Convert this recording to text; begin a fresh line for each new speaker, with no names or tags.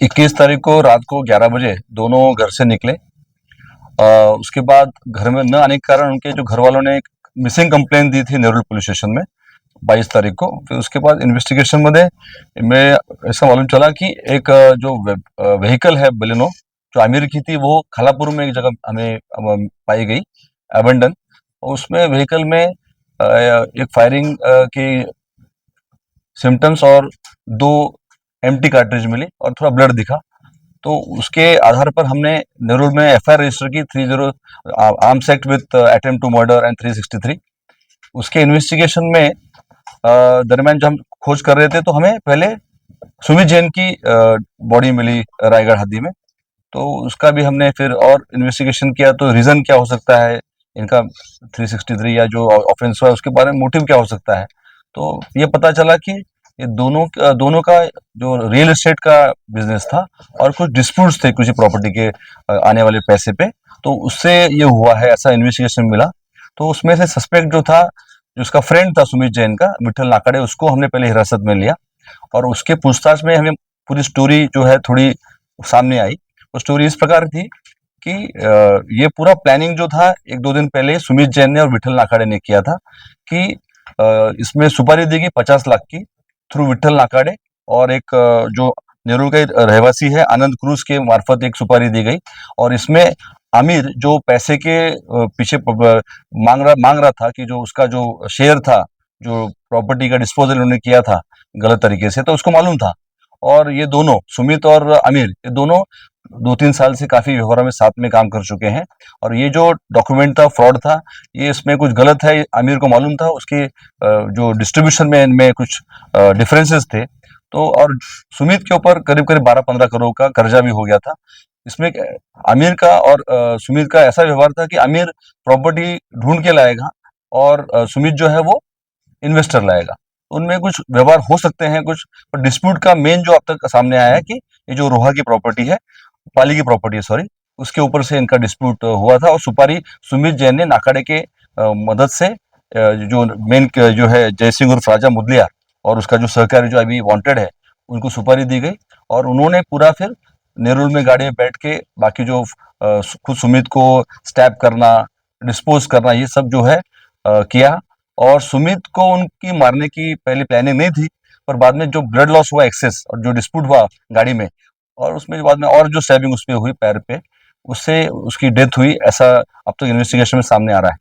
21 तारीख को रात को 11 बजे दोनों घर से निकले। उसके बाद घर में न आने के कारण उनके जो घर वालों ने एक मिसिंग कंप्लेंट दी थी नेरुल पुलिस स्टेशन में 22 तारीख को। फिर उसके बाद इन्वेस्टिगेशन मध्ये में ऐसा मालूम चला कि एक जो व्हीकल है बलेनो जो आमिर की थी वो खालापुर में एक जगह हमें पाई गई अबेंडन। उसमें व्हीकल में एक फायरिंग की सिम्टम्स और 2 एम्प्टी कार्ट्रिज मिली और थोड़ा ब्लड दिखा। तो उसके आधार पर हमने नेरुल में एफआईआर रजिस्टर की 30 arms act with attempt to murder and 363। उसके इन्वेस्टिगेशन में दरमियान जब हम खोज कर रहे थे तो हमें पहले सुमित जैन की बॉडी मिली रायगढ़ हद्दी में। तो उसका भी हमने फिर और इन्वेस्टिगेशन किया तो रीजन क्या हो सकता है इनका 363 या जो ऑफेंस हुआ उसके बारे में मोटिव क्या हो सकता है। तो ये पता चला कि ये दोनों का जो रियल एस्टेट का बिजनेस था और कुछ डिस्प्यूट्स थे कुछ प्रॉपर्टी के आने वाले पैसे पे। तो उससे ये हुआ है ऐसा इन्वेस्टिगेशन में मिला। तो उसमें से सस्पेक्ट जो था जो उसका फ्रेंड था सुमित जैन का विठल नाकाड़े उसको हमने पहले हिरासत में लिया और उसके पूछताछ में हमें पूरी स्टोरी जो है थोड़ी सामने आई। वो स्टोरी इस प्रकार थी कि ये पूरा प्लानिंग जो था 1-2 दिन पहले सुमित जैन ने और विठल नाकाड़े ने किया था कि इसमें सुपारी देगी 50 लाख की थ्रू विठल नाकाड़े और एक जो नेरुल का रहवासी है आनंद क्रूज के मार्फत एक सुपारी दी गई। और इसमें आमिर जो पैसे के पीछे मांग रहा था कि जो उसका जो शेयर था जो प्रॉपर्टी का डिस्पोजल उन्होंने किया था गलत तरीके से तो उसको मालूम था। और ये दोनों सुमित और आमिर ये दोनों 2-3 साल से काफी व्यवहारों में साथ में काम कर चुके हैं। और ये जो डॉक्यूमेंट था फ्रॉड था ये इसमें कुछ गलत है आमिर को मालूम था। उसके जो डिस्ट्रीब्यूशन में इनमें कुछ डिफरेंसेस थे। तो और सुमित के ऊपर करीब करीब 12-15 करोड़ का कर्जा भी हो गया था। इसमें आमिर का और सुमित का ऐसा व्यवहार था कि आमिर प्रॉपर्टी ढूंढ के लाएगा और सुमित जो है वो इन्वेस्टर लाएगा। उनमें कुछ व्यवहार हो सकते हैं कुछ, पर डिस्प्यूट का मेन जो अब तक सामने आया है कि ये जो रोहा की प्रॉपर्टी है, पाली की प्रॉपर्टी है सॉरी, उसके ऊपर से इनका डिस्प्यूट हुआ था और सुपारी सुमित जैन ने नाकाड़े के मदद से जो मेन जो है जयसिंह उर्फ राजा मुदलियार और उसका जो सहकारी जो अभी वांटेड है उनको सुपारी दी गई। और उन्होंने पूरा फिर नेरुल में गाड़ी में बैठ के बाकी जो खुद सुमित को स्टैप करना डिस्पोज करना ये सब जो है किया। और सुमित को उनकी मारने की पहले प्लानिंग नहीं थी पर बाद में जो ब्लड लॉस हुआ एक्सेस और जो डिस्प्यूट हुआ गाड़ी में और उसमें बाद में और जो स्टैबिंग उस पे हुई पैर पे उससे उसकी डेथ हुई ऐसा अब तक इन्वेस्टिगेशन में सामने आ रहा है।